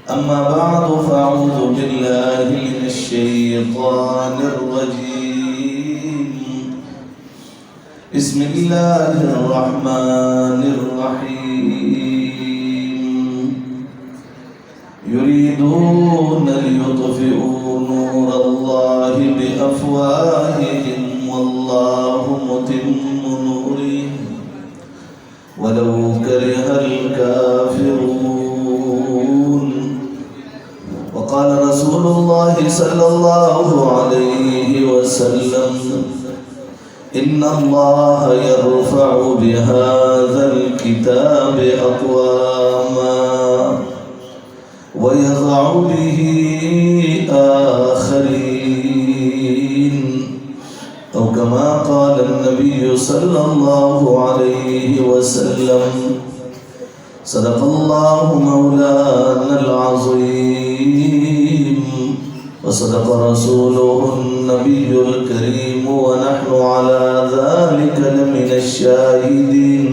أما بعد فأعوذ بالله من الشيطان الرجيم. بسم الله الرحمن الرحيم. يريدون ليطفئوا نور الله بأفواههم والله متم نوره ولو كره الكافرون. وقال رسول الله صلى الله عليه وسلم: إن الله يرفع بهذا الكتاب أقواما ويضع به آخرين، أو كما قال النبي صلى الله عليه وسلم. صدق الله مولانا العظيم وصدق رسوله النبي الكريم، ونحن على ذلك لمن الشاهدين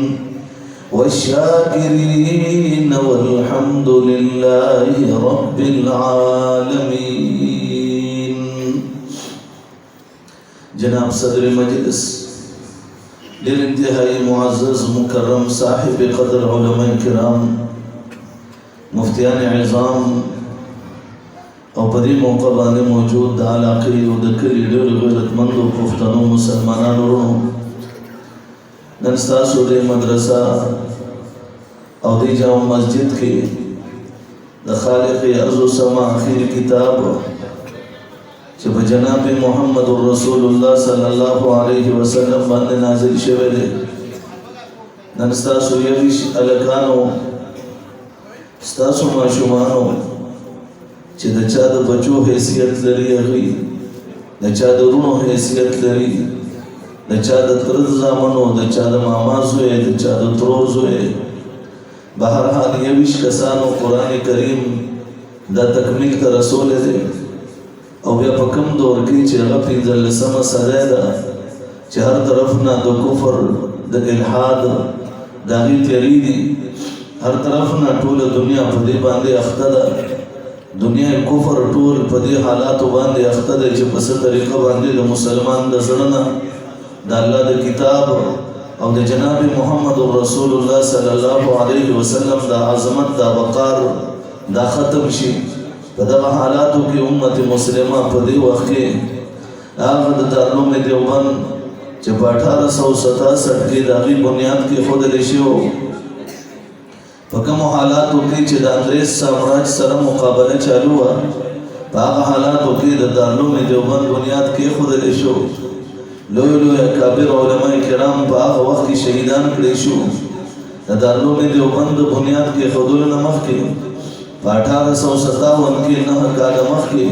والشاكرين والحمد لله رب العالمين. جناب صدر مجلس ډېر انتهایی معزز مکرم صاحب قدر علماء کرام، مفتیان عظام او په دې موقع باندې موجود د علاقې او د کلي ډېر غیرتمندو پښتنو مسلمانانو ورونو، نن ستاسو د مدرسه او د جامع مسجد کې د خالق ارض و سما اخیر کتاب چې په جناب محمد رسول الله صلی الله علیه وسلم باندې نازل شوی دی، نن ستاسو یویش الکانو، ستاسو ماشومانو چې د چا د بچو حیثیت لري، هغوی د چا د رونو حیثیت لري، د چا د تره زامنو، د چا د ماما زوی، د چا د ترور زوی، بهرحال یویش کسانو قرآن کریم دا تکمیل ته رسولی دی. او بیا په کوم دور کې چې هغه پنځلسمه صدی ده چې هر طرف نه د کفر د الحاد د هغې تیاري دي، هر طرف نه ټوله دنیا په دې باندې اخته ده، دنیا کفر ټول په دې حالاتو باندې اخته ده چې په څه طریقه باندې د مسلمان د زړه نه د الله د کتاب او د جناب محمد رسول الله صلی الله علیه وسلم د عظمت د وقار دا ختم شي. په دغه حالاتو کې امت مسلمه په دې وخت کې هغه د دارالعلوم دیوبند چې په 1867 کې د هغې بنیاد کېښودلی شوی، په کومو حالاتو کې چې د انګریز سامراج سره مقابله چالو وه، په هغه حالاتو کې د دارالعلوم دیوبند بنیاد کېښودلی شو. لوی لوی اکابر علماء کرام په هغه وخت کې شهیدان کړی شو. د دارالعلوم دیوبند د بنیاد کېښودلو نه مخکې په 1857 کې 9 کاله مخکې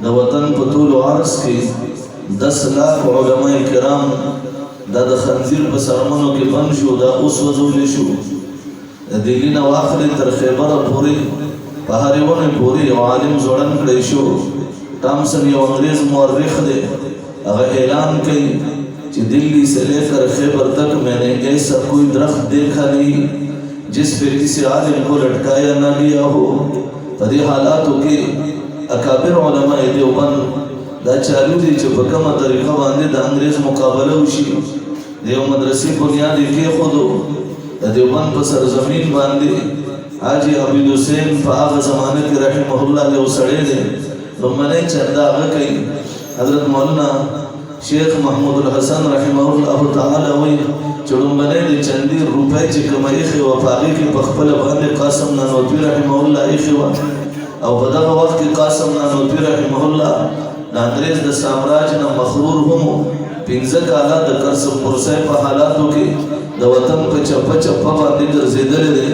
د وطن په طول و عرض کې 10 لاک علماء کرام دا د خنزیر په څرمنو کې بند شو، دا اوس وځولی شو. د دهلي نه واخلې تر خیبره پورې په هرې ونې پورې یو عالم ځوړند کړی شو. ټامسن یو انګریز مورخ دی، هغه اعلان کوي چې دلی سے لے کر خیبر تک میں نے ایسا کوئی درخت دیکھا نہیں جس پر کسی عالم کو لٹکایا نہ لیا ہو. په دې حالاتو کې اکابر علماء دیوبند دا چالو دي چې په کومه طریقه باندې د انګریز مقابله وشي. د یو مدرسې بنیاد یې کېښودو د دیوبند په سرزمین باندې. حاجي عبید حسین په هغه زمانه کې رحمه الله یو سړی دی، لومړنۍ چنده هغه کوي. حضرت مولانا شیخ محمود الحسن رحمه الله تعالی وایي چې لومړنۍ د چندې روپۍ چې کومه ایښې وه په هغې کې په خپله باندې قاسم نانوتوي رحمه الله ایښې وه. او په دغه وخت کې قاسم نانوتوي رحمه الله د انګریز د سامراج نه مغرور هم و. 15 کاله د کرسم پرسۍ په حالاتو کې د وطن په چپه چپه باندې ګرځېدلی دی.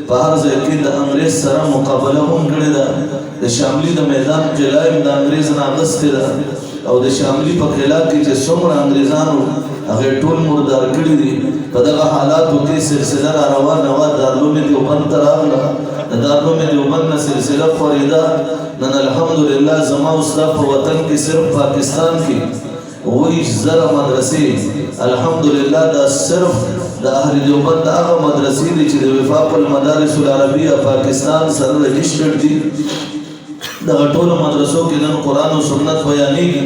په هر ځای کې د انګریز سره مقابله هم کړې ده. د شاملي د میدان قلعه یې د انګریز نه اخیستې ده، او د شاملي په قلعه کې چې څومره انګریزانو هغې ټول مردار کړي دي. په دغه حالاتو کې سلسله را روانه وه، دارالعلوم دیوبند ته راغله. د دارالعلوم دیوبند نه سلسله خورېده. نن الحمدلله زما او ستا په وطن کې صرف پاکستان کې 20,000 مدرسې الحمدلله دا صرف د د اهل دیوبند هغه مدرسې دي چې د وفاق المدارس العربیه پاکستان سره رجسټرډ دي. دغه ټولو مدرسو کې نن قرآن او سنت بیانېږي.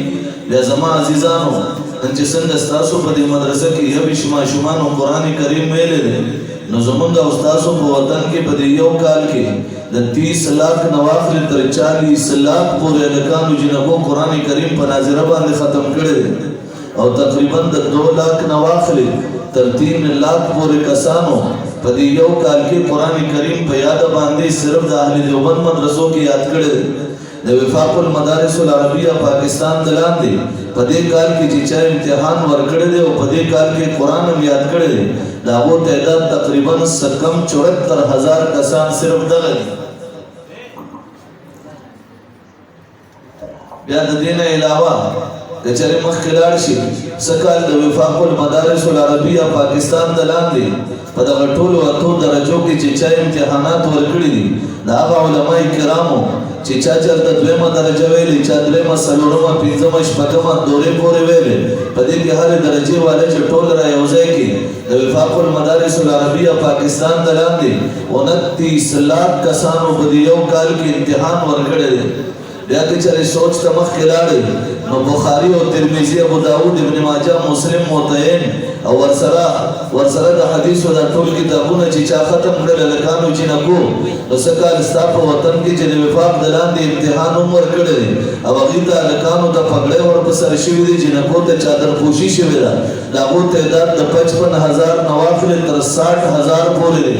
بیا زما عزیزانو نن چې څنګه ستاسو په دې مدرسه کې یویشت ماشومانو قرآن کریم ویلی دی، نو زمونږ او ستاسو په وطن کې په دې یو کال کې د 30 لاک نه واخلې تر 40 لاک پورې هلکانو جنکو قرآن کریم په ناظره باندې ختم کړی دی، او تقریبا د 2 لاک نه واخلې تر 3 لاک پورې کسانو په دې یو کال کې قرآن کریم په یاد باندې صرف د اهل دیوبند مدرسو کې یاد کړی دی. د وفاق المدارس العربیه پاکستان د لاندې په دې کال کې چې چا امتحان ورکړی دی او په دې کال کې قرآن هم یاد کړی دی، د هغو تعداد تقریبا کم 74,000 کسان صرف دغه دي. بیا د دې نه علاوه که چېرې مخکې لاړ شي څه کال د وفاق المدارس العربیه پاکستان د لاندې په دغه ټولو اتو درجو کې چې چا امتحانات ورکړي دي، د هغه علماء کرامو چې چا چېرته 2مه درجه ویلې، چا 3مه، 4مه، 5مه، 6مه دورې پورې ویلې، په دې کې هرې درجې والا چې ټول را یو ځای کې د وفاق المدارس العربیه پاکستان د لاندې 29 لاک کسانو په دې یو کال کې امتحان ورکړی دی. بیا که چېرې سوچ ته مخکې لاړې نو بخاري او ترمذي، ابو داود، ابن ماجه، مسلم، مطعن او ورسره د حدیثو دا ټول کتابونه چې چا ختم کړل هلکانو جنکو، نو څه کال ستا په وطن کې چې د وفاق د لاندې امتحان هم ورکړی دی او هغوی ته هلکانو ته پګړۍ ورپه سر شوي دي، جنکو ته چادرپوشي شوې ده، د هغو تعداد د 55,000 نه واخلې تر 60,000 پورې دی.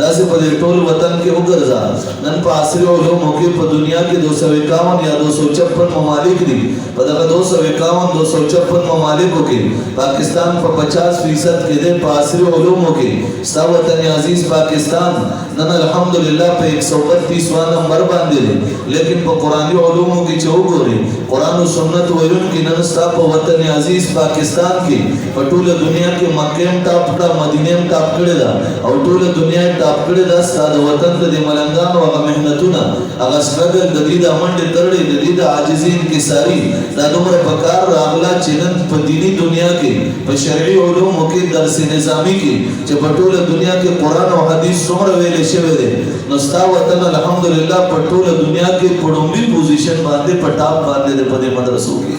داسې په دې ټول وطن کې وګرځه. نن په عصري علومو کې په دنیا کې 251 یا 256 ممالک دي. په دغه 251 256 ممالکو کې پاکستان په 50% کې دی. په عصري علومو کې ستا وطن عزیز پاکستان نن الحمدلله په 132 نمبر باندې دی. لیکن په قرآني علومو کې چې وګورې قرآن او سنت ویونکي نن ستا په وطن عزیز پاکستان کې په ټوله دنیا کې مکه هم ټاپ کړه، مدینه هم ټاپ کړې ده او ټوله دنیا یې ټاپ کړې ده. ستا د وطن د دې ملنګانو هغه محنتونه، هغه سټرګل، د دې د منډې ترړې، د دې د عاجزي انکساري دا دومره په کار راغله چې نن په دیني دنیا کې په شرعي علومو کې درس نظامي کې چې په ټوله دنیا کې قرآن او حدیث څومره ویلې شوی دی، نو ستا وطن الحمدلله په ټوله دنیا کې په لومړي پوزیشن باندې په ټاپ باندې دی په دې مدرسو کې.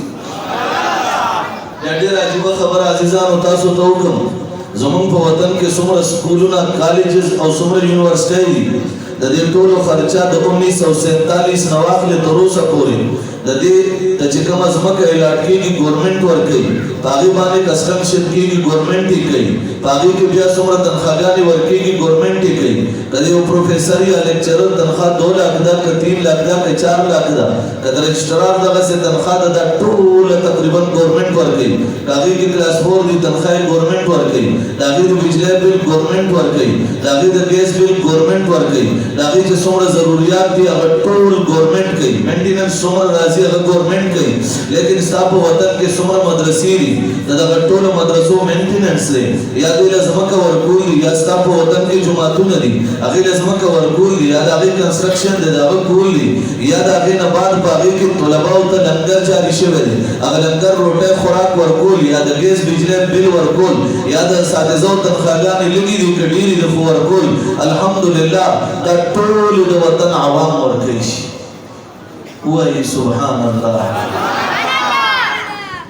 ډېره عجیبه خبره عزیزانو تاسو ته وکړم، زمونږ په وطن کې څومره سکولونه، کالجز او څومره یونیورسټۍ دي، د دې ټولو خرچه د 1947 نه واخلې تر اوسه پورې د دې ته چې کومه ځمکه الاټ کېږي ګورمنټ ورکوي، په هغې باندې کسټم شپ کېږي ګورمنټ یې کوي، په هغې کې بیا څومره تنخواګانې ورکېږي ګورمنټ یې کوي. که د یو پروفیسر یا لیکچرر تنخواه 2 لاک ده، که 3 لاک ده، که 4 لاک ده، که د رجسټرار دغسې تنخواه ده، دا ټوله تقریبا ګورمنټ ورکوي. که هغې کې کلاس 4 دي تنخواه یې ګورمنټ ورکوي، د هغې د بجلی بل ګورمنټ ورکوي، د هغې د ګیس بل ګورمنټ ورکوي، د هغې چې څومره ضروریات دي هغه ټول ګورمنټ کوي، مینټیننس څومره راځي هغه ګورمنټ کوي. لیکن ستا په وطن کې څومره مدرسې دي، د دغه ټولو مدرسو مینټیننس دی، یا دوی له ځمکه ورکول دي، یا ستا په وطن کې جوماتونه دي هغې له ځمکه ورکول دي، یا د هغې کنسټرکشن دی د هغه کول دي، یا د هغې نه بعد په هغې کې طلباو ته لنګر جاري شوی دی، هغه لنګر روټۍ خوراک ورکول، یا د ګیس بجلی بل ورکول، یا د اساتذو تنخواګانې لږې دي که ډېرې دي خو ورکول. الحمدلله دا ټول د وطن عوام ورکوي شي. وایي سبحان الله.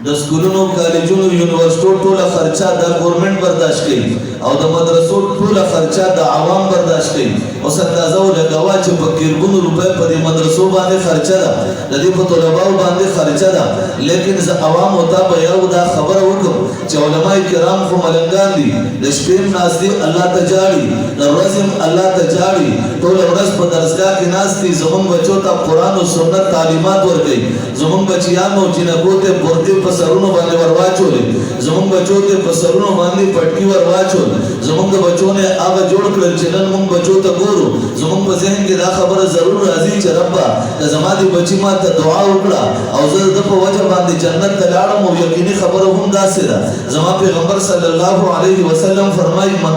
د سکولونو، کالجونو، یونیورسټو ټوله خرچه دا ګورمنټ برداشت کوي او د مدرسو ټوله خرچه د عوام برداشت کوي. اوس اندازه ولګوه چې په ګربونو روپۍ په دې مدرسو باندې خرچه ده، د دې په طلباو باندې خرچه ده. لیکن زه عوامو ته به یو دا خبره وکړم چې علما کرام خو ملنګان دي، د شپې هم ناست دي الله ته جاړي، د ورځې هم الله ته جاړي، ټوله ورځ په درسګاه کې ناست دي، زمونږ بچو ته قرآن او سنت تعلیمات ورکوي، زمونږ بچیانو جنکو ته بردې په سرونو باندې ورواچولې، زمونږ بچو ته په سرونو باندې پټکي ورواچول، زمونږ د بچو نه هغه جوړ کړل چې نن مونږ بچو ته ګورو. زمونږ په ذهن کې دا خبره ضرور راځي چې ربه که زما دې بچي ما ته دعا وکړه او زه د په وجه باندې جنت ته لاړم، او یقیني خبره هم داسې ده. زما پیغمبر صلی الله علیه وسلم فرمایي من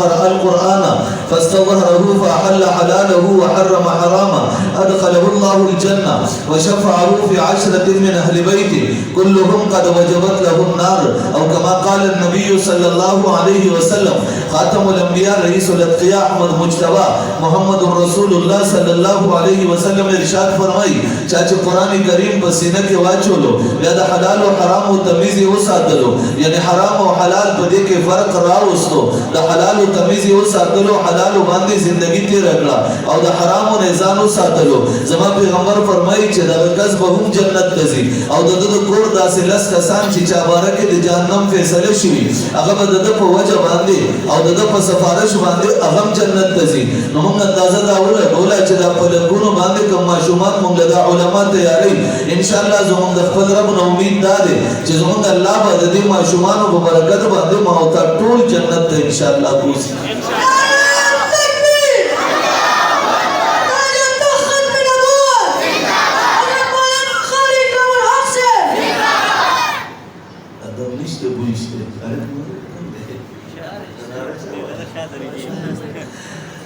قرأ القرآن فاستظهره فأحل حلاله وحرم حرامه ادخله الله الجنة وشفعه في 10 من أهل بيته كلهم قد وجبت له النار أو كما قال النبي صلى الله عليه وسلم خاتم الأنبياء رئيس الأتقياء أحمد مجتبى محمد رسول الله صلى الله عليه وسلم ارشاد فرمائی چاچه قرآن کریم پسینہ کے واچولو یا دا حلال و حرام و تمیزی ہو ساتلو یعنی حرام و حلال پدے کے فرق راوستو دا حلال و تمیزی ہو ساتلو حلال و باندی زندگی تی رکلا او دا حرام و نیزان ہو ساتلو زمان پیغمبر فرمائی چه دا غز بهم جنت تزی او دا دا کور دا سلس کسان چی چابارکی دا جہنم فیصلے شوی اغب دا دا پا وجہ باندی او دا دا پا سفارش باندی اغم جنت تزی نمونگ اندازہ دا اولا چه دا پلنگونو باندی کم معشومات مونگ لگا علماء تیاری انشاءاللہ زمونگ دا خپل رب نا امید دارے چه زمونگ اللہ با دا دی معشومانو ببرکت باندی ماوتا طول جنت تا انشاءاللہ بوسی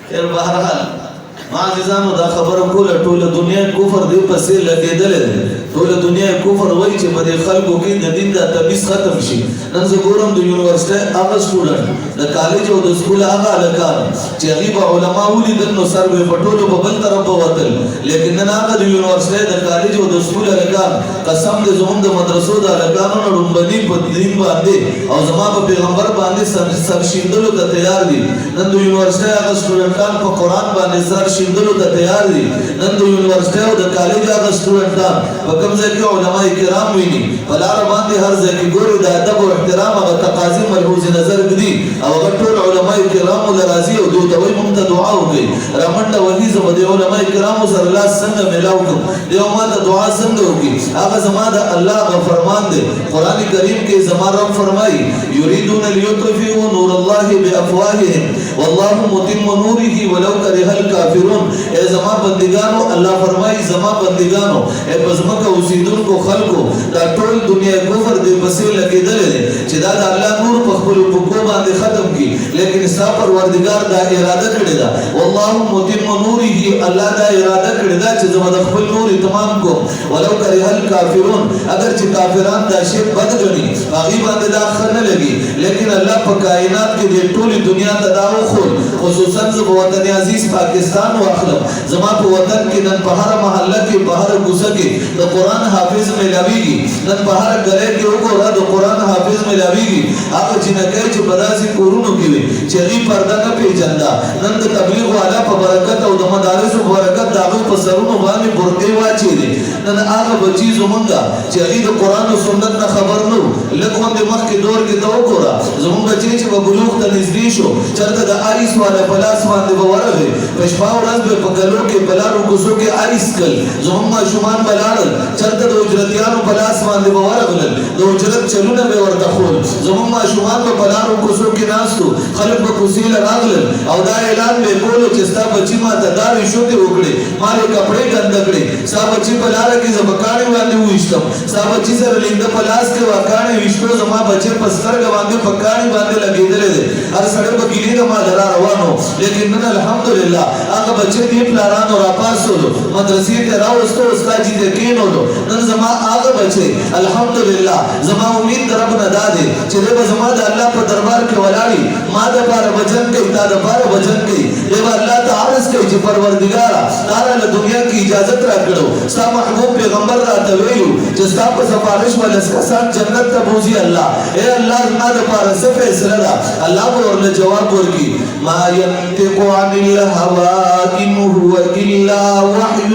خیر بہرحال معززانو دا خبرم کوله ټوله دنیا کفر دی پسې لګېدلې ده ټوله دنیا کفر وایي چې په دې خلکو کې د دین دا تمیز ختم شي نن زه ګورم د یونیورسټۍ هغه سټوډنټ د کالج او د سکول هغه هلکان چې هغوی به علما ولیدل نو سر به یې په ټولو په بل طرف به وتل لیکن نن هغه د یونیورسټۍ د کالج او د سکول هلکان قسم دی زموږ د مدرسو د هلکانو نه ړومبني په دین باندې او زما په پیغمبر باندې سر شیندلو ته تیار دي نن د یونیورسټۍ هغه سټوډنټان په قرآن باندې سر شیندلو ته تیار دي نن د یونیورسټۍ او د کالج هغه سټوډنټان په کوم ځای کې علما کرام ویني په لاره باندې هر ځای کې ګوري د ادب او احترام هغه تقاضي ملحوظ نظر ږدي او هغه ټول علما کرامو له راضي او دوی ته وایي موږ ته دعا وکړئ رامنډه وهي زه به د علما کرامو سره لاس څنګه میلاو کړم دیو ما ته دعا څنګه وکړي هغه زما د الله هغه فرمان دی قرآن کریم کې زما رب فرمایي یریدون لیطفئوا نور الله بافواههم والله متم نوره ولو كره الكافرون اے زما بندگانو الله فرمایي زما بندگانو اے بزمکه اوسیدونکو خلکو دا ټول دنیا کفر دی پسې لګېدلې دی چې دا د الله نور په خپلو پښو باندې ختم کړي لیکن ستا پروردګار دا اراده کړې ده والله متم نوره الله دا اراده کړې ده چې زه به د خپل نور اتمام کوم ولو کره الکافرون اگر چې کافران دا شی بد ګڼي هغوی باندې دا ښه نه لګي لیکن الله په کائنات کې دې ټولې دنیا ته دا وښود خصوصا زه به وطن عزیز پاکستان واخلم زما په وطن کې نن په هره محله کې په هره کوڅه کې د قرآن حافظ ملاویږي نن په هره ګلی کې وګوره د قرآن حافظ ملاویږي هغه جینکۍ چې په داسې کورونو کې وي چې هغوی پرده نه پېژنده نن د تبلیغ والا په برکت او د مدارسو په برکت د هغوی په سرونو باندې برقې واچېدې نن هغه بچي زمونږ چې هغوی د قرآن او سنت نه خبر نه وو لږ غوندې مخکې دور کې ته وګوره زمونږ بچی چې به بلوغ ته نږدې شو چېرته د آیس والا په لاس باندې به ورغی په شپه ورځ به په کلو کې په لارو کوڅو کې آیس کل زمونږ ماشومان به لاړل چېرته د اجرتیانو په لاس باندې به ورغلل د اجرت چلونه به ورته ښول زمونږ ماشومان به په لارو کوڅو کې ناستو خلک به کوڅې له راغلل او دا اعلان به یې کولو چې ستا بچي ما ته دا رشوتې وکړې ما یې کپړې ګنده کړې ستا بچي په لاره کې زه به کاڼې باندې وویشتم ستا بچي سره لینده په لاس کې وه کاڼې ویشتو زما بچی په سترګه باندې په کاڼې باندې لګېدلی دی هر سړی به ګیلې د ما له را روان و لیکن نن الحمدلله هغه بچی دې پلارانو راپاڅولو مدرسې ته راوستو استاجي ته کېنولو نن زما هغه بچی الحمدلله زما امید د رب نه دا دی چې دی به زما د الله په دربار کې ولاړي ما دپاره بجن کوي تا دپاره بجن کوي دی به الله ته عرض کوي چې پروردګاره تا راله دنیا کې اجازت راکړو ستا محبوب پیغمبر راته ویلو چې ستا په سفارش به لس کسان جنت ته بوځي الله اے الله زما دپاره څه فیصله ده الله به ورله جواب ورکړي ما ينطق عن الهوى إن هو إلا وحي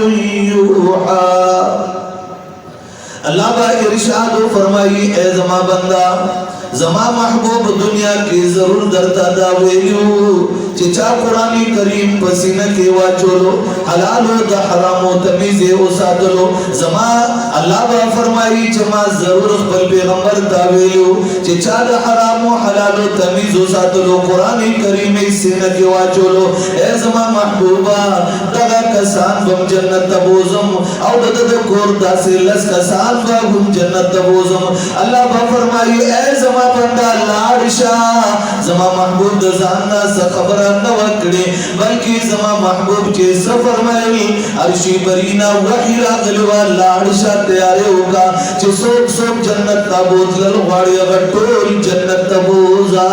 يوحى اللہ با ارشاد فرمائی اے زما بندہ زما محبوب دنیا کی ضرور درتا دا ویلو چچا قرآن کریم پسینہ کی واچولو حلالو دا حرامو تمیزے او ساتلو زما اللہ با فرمائی چما ضرور خبر پیغمبر دا ویلو چچا دا حرامو حلالو تمیزو ساتلو قرآن کریم سینہ کی واچولو اے زما محبوبا دغا کسان بم جنت تبوزم او دا کور دا سے لس کسان با بم جنت تبوزم اللہ با فرمائی اے زما زما بندا لاړشا زما محبوب د ځان نه خبر نه وکړي بلکې زما محبوب چې سفر مې عرشی برینا وحی راغلی و لاړشا تیارې وکا چې څوک څوک جنت ته بوتلل غواړي هغه ټول جنت ته بوزا